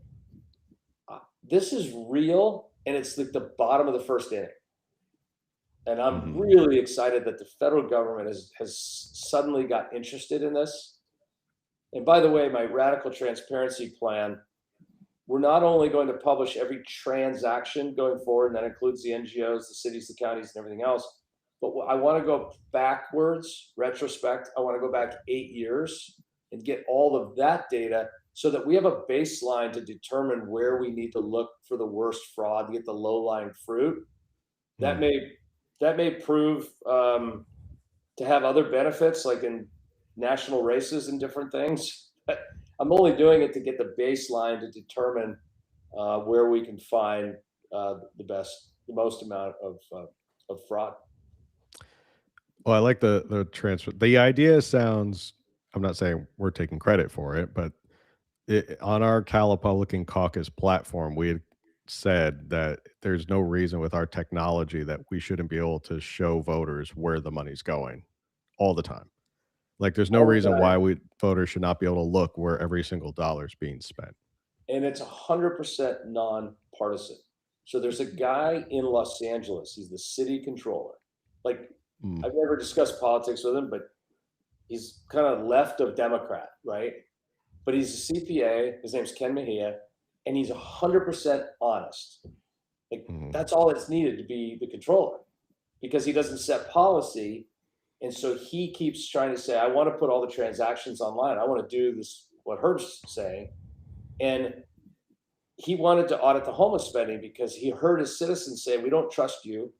this is real, and it's like the bottom of the first inning. And I'm really excited that the federal government has suddenly got interested in this. And by the way, my radical transparency plan, we're not only going to publish every transaction going forward, and that includes the NGOs, the cities, the counties, and everything else, but I want to go backwards, retrospect. I want to go back 8 years and get all of that data so that we have a baseline to determine where we need to look for the worst fraud to get the low-lying fruit. That may prove to have other benefits, like in national races and different things. But I'm only doing it to get the baseline to determine where we can find the most amount of fraud. Well, I like the transfer. The idea sounds, I'm not saying we're taking credit for it, but on our Calipublican caucus platform, we had said that there's no reason with our technology that we shouldn't be able to show voters where the money's going all the time. Like, there's no reason why voters should not be able to look where every single dollar is being spent. And it's 100% nonpartisan. So there's a guy in Los Angeles. He's the city controller. Like, I've never discussed politics with him, but he's kind of left of Democrat, right? But he's a CPA. His name's Ken Mejia, and he's 100% honest. Like, that's all that's needed to be the controller, because he doesn't set policy. And so he keeps trying to say, I want to put all the transactions online. I want to do this, what Herb's saying. And he wanted to audit the homeless spending because he heard his citizens say, we don't trust you.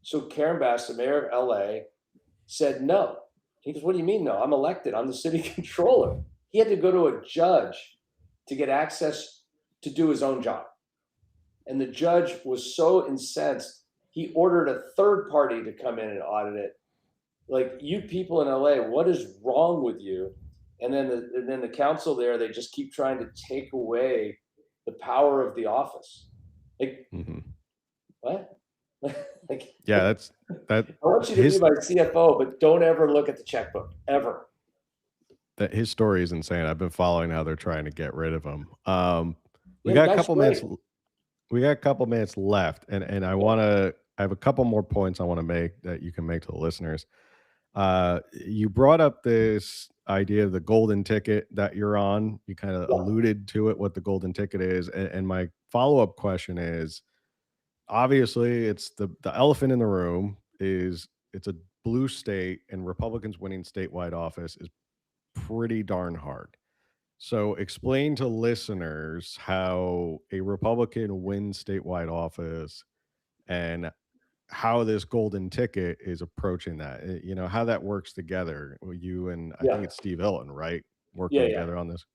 So Karen Bass, the mayor of LA, said no. He goes, what do you mean no? I'm elected. I'm the city controller. He had to go to a judge to get access to do his own job. And the judge was so incensed, he ordered a third party to come in and audit it. Like, you people in LA, what is wrong with you? And then the council there, they just keep trying to take away the power of the office. Like, what? Like, yeah, that's that. I want you to be my CFO, but don't ever look at the checkbook, ever. That his story is insane. I've been following how they're trying to get rid of him. We got a couple minutes. We got a couple minutes left, and I have a couple more points I want to make that you can make to the listeners. You brought up this idea of the golden ticket that you're on. You kind of alluded to it, what the golden ticket is. And my follow-up question is, obviously it's the elephant in the room is it's a blue state and Republicans winning statewide office is pretty darn hard. So explain to listeners how a Republican wins statewide office and how this golden ticket is approaching that. How that works together. You and I think Yeah, it's Steve Hilton, right? yeah, Working yeah, together on this.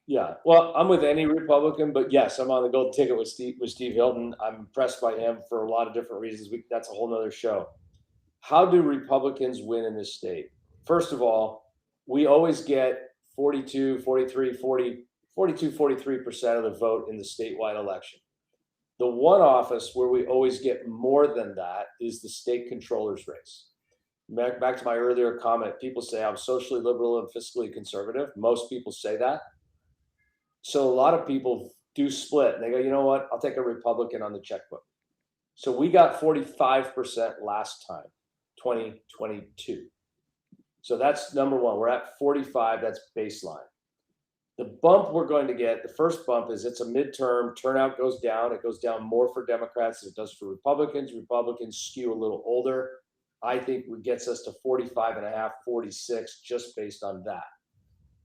yeah. Well, I'm with any Republican, but yes, I'm on the golden ticket with Steve Hilton. I'm impressed by him for a lot of different reasons. That's a whole nother show. How do Republicans win in this state? First of all, we always get 42, 43, 40, 42, 43% of the vote in the statewide election. The one office where we always get more than that is the state controller's race. Back to my earlier comment, people say I'm socially liberal and fiscally conservative. Most people say that. So a lot of people do split. And they go, you know what? I'll take a Republican on the checkbook. So we got 45% last time, 2022. So that's number one. We're at 45. That's baseline. The bump we're going to get, the first bump is it's a midterm, turnout goes down. It goes down more for Democrats than it does for Republicans. Republicans skew a little older. I think it gets us to 45 and a half, 46, just based on that.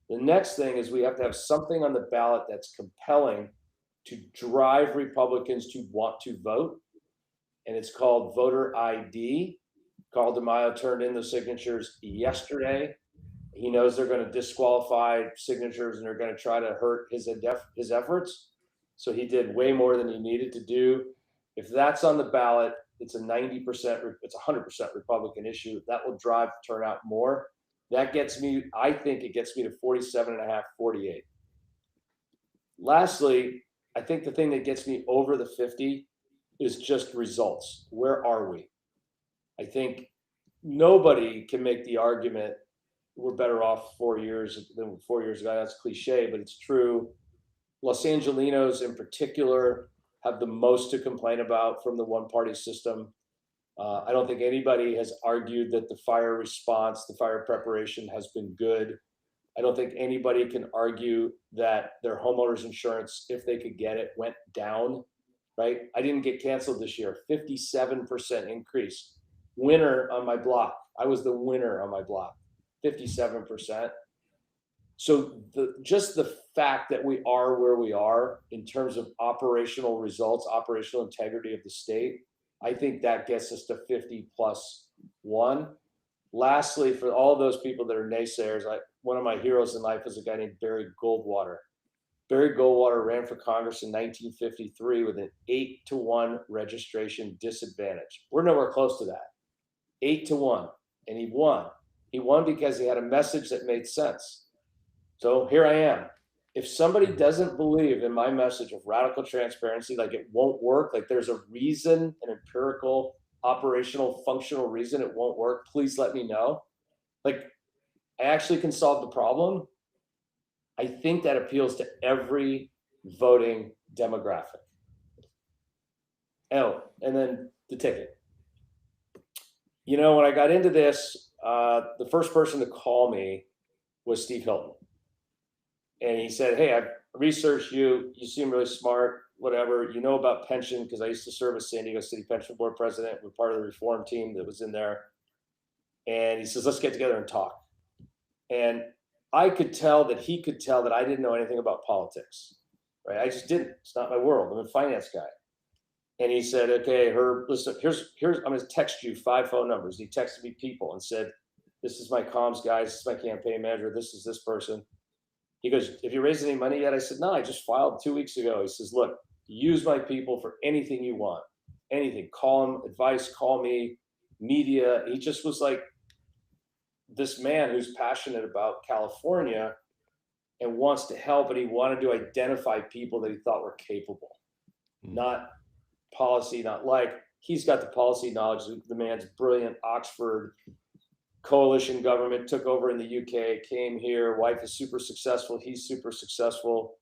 The next thing is we have to have something on the ballot that's compelling to drive Republicans to want to vote. And it's called voter ID. Carl DeMaio turned in the signatures yesterday. He knows they're going to disqualify signatures and they're going to try to hurt his efforts. So he did way more than he needed to do. If that's on the ballot, it's a 90%, it's a 100% Republican issue. That will drive turnout more. That gets me, I think it gets me to 47 and a half, 48. Lastly, I think the thing that gets me over the 50 is just results. Where are we? I think nobody can make the argument we're better off 4 years than 4 years ago. That's cliche, but it's true. Los Angelenos in particular have the most to complain about from the one-party system. I don't think anybody has argued that the fire response, the fire preparation has been good. I don't think anybody can argue that their homeowners insurance, if they could get it, went down, right? I didn't get canceled this year, 57% increase. Winner on my block. I was the winner on my block, 57%. So just the fact that we are where we are in terms of operational results, operational integrity of the state, I think that gets us to 50 plus one. Lastly, for all those people that are naysayers, one of my heroes in life is a guy named Barry Goldwater. Barry Goldwater ran for Congress in 1953 with an 8-1 registration disadvantage. We're nowhere close to that. 8-1, and he won. He won because he had a message that made sense. So here I am. If somebody doesn't believe in my message of radical transparency, like it won't work, like there's a reason, an empirical, operational, functional reason it won't work, please let me know. Like I actually can solve the problem. I think that appeals to every voting demographic. Oh, and then the ticket. You know, when I got into this, the first person to call me was Steve Hilton. And he said, hey, I've researched you. You seem really smart, whatever. You know about pension, because I used to serve as San Diego City Pension Board president. We're part of the reform team that was in there. And he says, let's get together and talk. And I could tell that he could tell that I didn't know anything about politics, right? I just didn't. It's not my world. I'm a finance guy. And he said, okay, Herb, listen, here's I'm going to text you 5 phone numbers. He texted me people and said, this is my comms guy. This is my campaign manager. This is this person. He goes, have you raised any money yet? I said, no, I just filed 2 weeks ago. He says, look, use my people for anything you want, anything. Call them, advice, call me, media. He just was like this man who's passionate about California and wants to help, and he wanted to identify people that he thought were capable, not policy, not like. He's got the policy knowledge. The man's brilliant. Oxford, coalition government, took over in the UK, came here. Wife is super successful. He's super successful.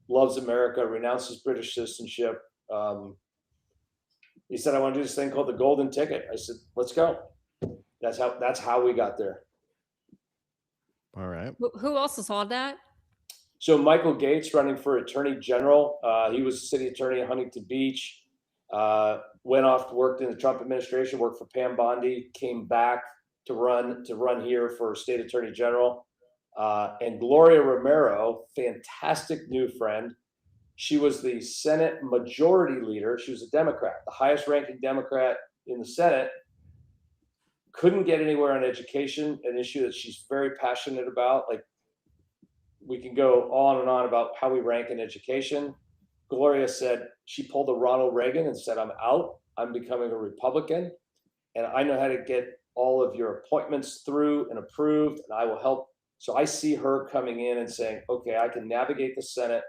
Loves America. Renounces British citizenship. He said, "I want to do this thing called the golden ticket." I said, "Let's go." That's how we got there. All right. Who else saw that? So Michael Gates, running for Attorney General. He was city attorney at Huntington Beach. Went off, worked in the Trump administration, worked for Pam Bondi, came back, to run here for state attorney general. And Gloria Romero, fantastic new friend. She was the Senate Majority Leader. She was a Democrat, the highest ranking Democrat in the Senate. Couldn't get anywhere on education, an issue that she's very passionate about. Like, we can go on and on about how we rank in education. Gloria said she pulled a Ronald Reagan and said, I'm out. I'm becoming a Republican, and I know how to get all of your appointments through and approved, and I will help. So I see her coming in and saying, okay, I can navigate the Senate,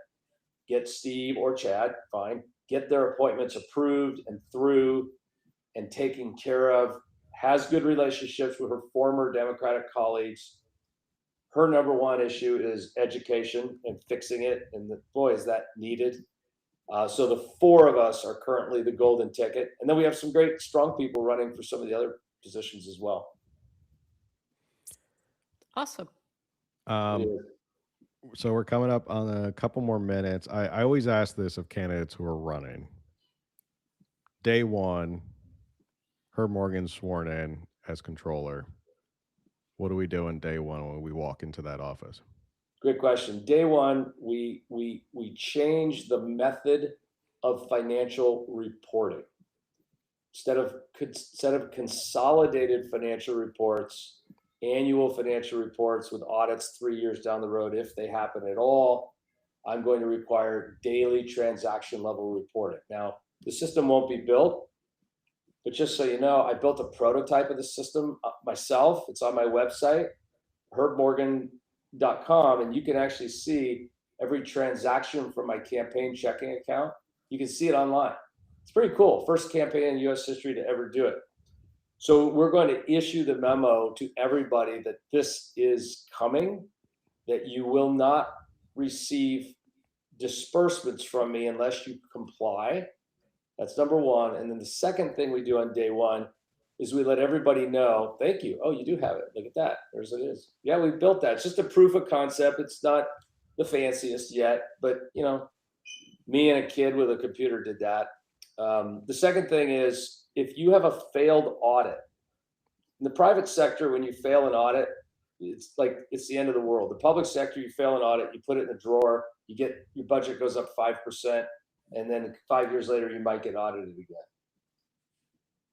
get Steve or Chad, fine, get their appointments approved and through and taken care of, has good relationships with her former Democratic colleagues. Her number one issue is education and fixing it. And boy, is that needed. So the four of us are currently the golden ticket. And then we have some great, strong people running for some of the other positions as well. Awesome. So we're coming up on a couple more minutes. I always ask this of candidates who are running. Day one, Herb Morgan's sworn in as controller. What do we do on day one when we walk into that office? Good question. Day one, we change the method of financial reporting. Instead of consolidated financial reports, annual financial reports with audits 3 years down the road, if they happen at all, I'm going to require daily transaction level reporting. Now, the system won't be built, but just so you know, I built a prototype of the system myself. It's on my website, herbmorgan.com, and you can actually see every transaction from my campaign checking account. You can see it online. It's pretty cool. First campaign in US history to ever do it. So we're going to issue the memo to everybody that this is coming, that you will not receive disbursements from me unless you comply. That's number one. And then the second thing we do on day one is we let everybody know, thank you. Oh, you do have it. Look at that. There's it is. Yeah, we built that. It's just a proof of concept. It's not the fanciest yet, but you know, me and a kid with a computer did that. The second thing is, if you have a failed audit, in the private sector, when you fail an audit, it's like it's the end of the world. The public sector, you fail an audit, you put it in a drawer, you get your budget goes up 5%, and then 5 years later, you might get audited again.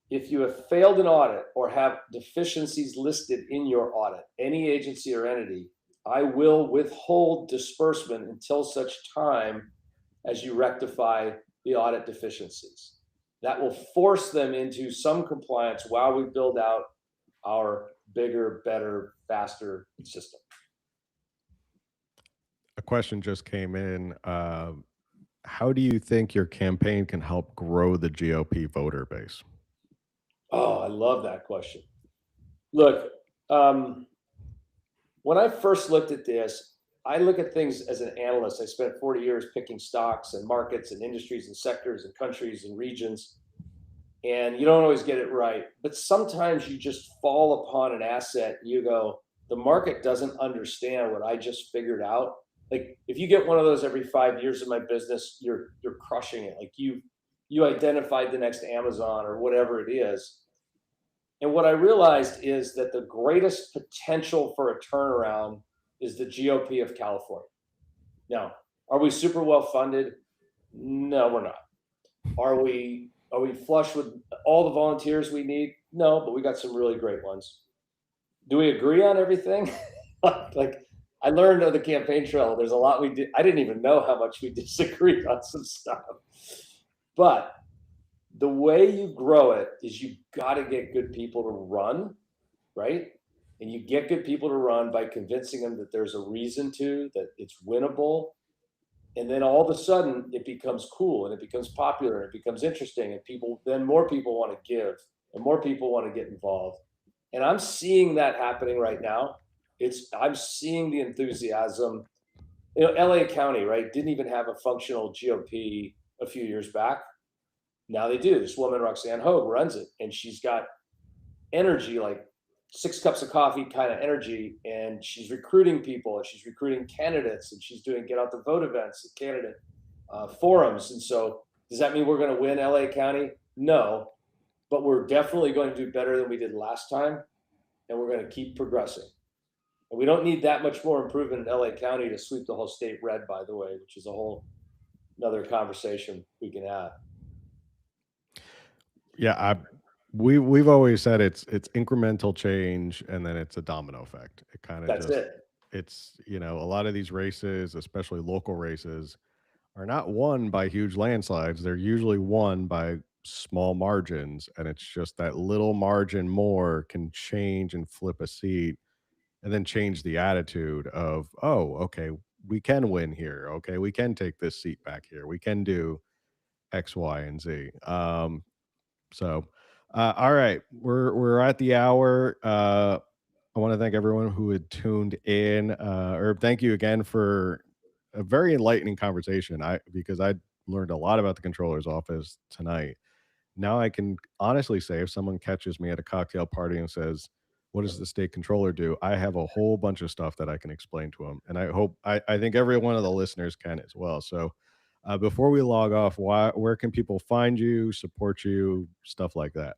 If you have failed an audit or have deficiencies listed in your audit, any agency or entity, I will withhold disbursement until such time as you rectify the audit deficiencies. That will force them into some compliance while we build out our bigger, better, faster system. A question just came in. How do you think your campaign can help grow the GOP voter base? Oh, I love that question. Look, when I first looked at this, I look at things as an analyst. I spent 40 years picking stocks and markets and industries and sectors and countries and regions. And you don't always get it right. But sometimes you just fall upon an asset. You go, the market doesn't understand what I just figured out. Like, if you get one of those every 5 years in my business, you're crushing it. Like you identified the next Amazon or whatever it is. And what I realized is that the greatest potential for a turnaround is the GOP of California. Now, are we super well funded? No, we're not. Are we flush with all the volunteers we need? No, but we got some really great ones. Do we agree on everything? Like, I learned on the campaign trail, there's a lot we did. I didn't even know how much we disagreed on some stuff. But the way you grow it is you got to get good people to run, right? And you get good people to run by convincing them that there's a reason to, that it's winnable. And then all of a sudden it becomes cool and it becomes popular and it becomes interesting, and then more people want to give and more people want to get involved. And I'm seeing that happening right now. I'm seeing the enthusiasm. You know, LA County, right, didn't even have a functional GOP a few years back. Now they do. This woman, Roxanne Hogue, runs it, and she's got energy, like 6 cups of coffee kind of energy, and she's recruiting people, and she's recruiting candidates, and she's doing get out the vote events and candidate forums. And so does that mean we're going to win LA County? No, but we're definitely going to do better than we did last time. and we're going to keep progressing. And we don't need that much more improvement in LA County to sweep the whole state red, by the way, which is a whole another conversation we can have. Yeah, we've always said it's incremental change, and then it's a domino effect. It kind of That's just it. it's a lot of these races, especially local races, are not won by huge landslides. They're usually won by small margins, and it's just that little margin more can change and flip a seat, and then change the attitude of, oh, okay, we can win here. Okay, we can take this seat back here. We can do X, Y, and Z. All right, we're at the hour. I want to thank everyone who had tuned in. Herb, thank you again for a very enlightening conversation. Because I learned a lot about the controller's office tonight. Now I can honestly say, if someone catches me at a cocktail party and says, "What does the state controller do?" I have a whole bunch of stuff that I can explain to them, and I think every one of the listeners can as well. So, before we log off, where can people find you, support you, stuff like that?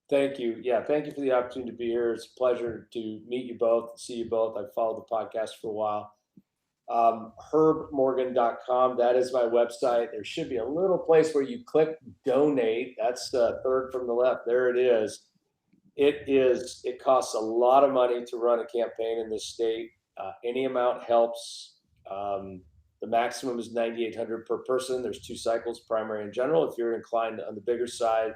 Thank you. Yeah, thank you for the opportunity to be here. It's a pleasure to meet you both, see you both. I've followed the podcast for a while. Herbmorgan.com, that is my website. There should be a little place where you click donate. That's third from the left. There it is. It costs a lot of money to run a campaign in this state. Any amount helps. The maximum is 9,800 per person. There's 2 cycles, primary and general, if you're inclined on the bigger side.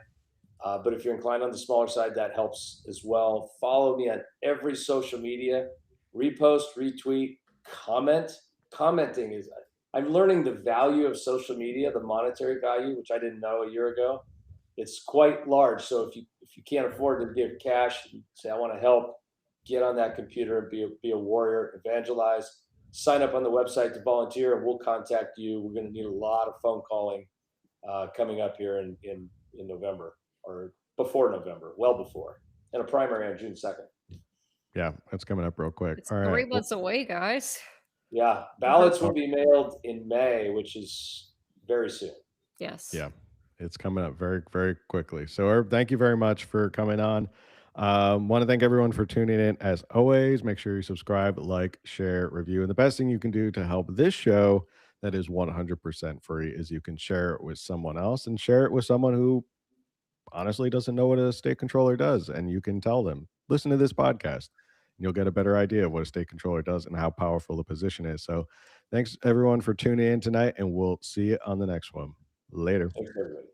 But if you're inclined on the smaller side, that helps as well. Follow me on every social media, repost, retweet, comment. Commenting is, I'm learning the value of social media, the monetary value, which I didn't know a year ago. It's quite large. So if you can't afford to give cash, say, I want to help, get on that computer and be a warrior, evangelize, sign up on the website to volunteer, and we'll contact you. We're going to need a lot of phone calling coming up here in November, or before November, well before, and a primary on June 2nd. Yeah, that's coming up real quick. It's All 3 right. months away, guys. Yeah, ballots will be mailed in May, which is very soon. Yes. Yeah, it's coming up very, very quickly. So, Herb, thank you very much for coming on. Want to thank everyone for tuning in. As always, make sure you subscribe, like, share, review. And the best thing you can do to help this show that is 100% free is you can share it with someone else, and share it with someone who honestly doesn't know what a state controller does. And you can tell them, listen to this podcast, and you'll get a better idea of what a state controller does and how powerful the position is. So, thanks everyone for tuning in tonight, and we'll see you on the next one. Later. Thanks, everybody.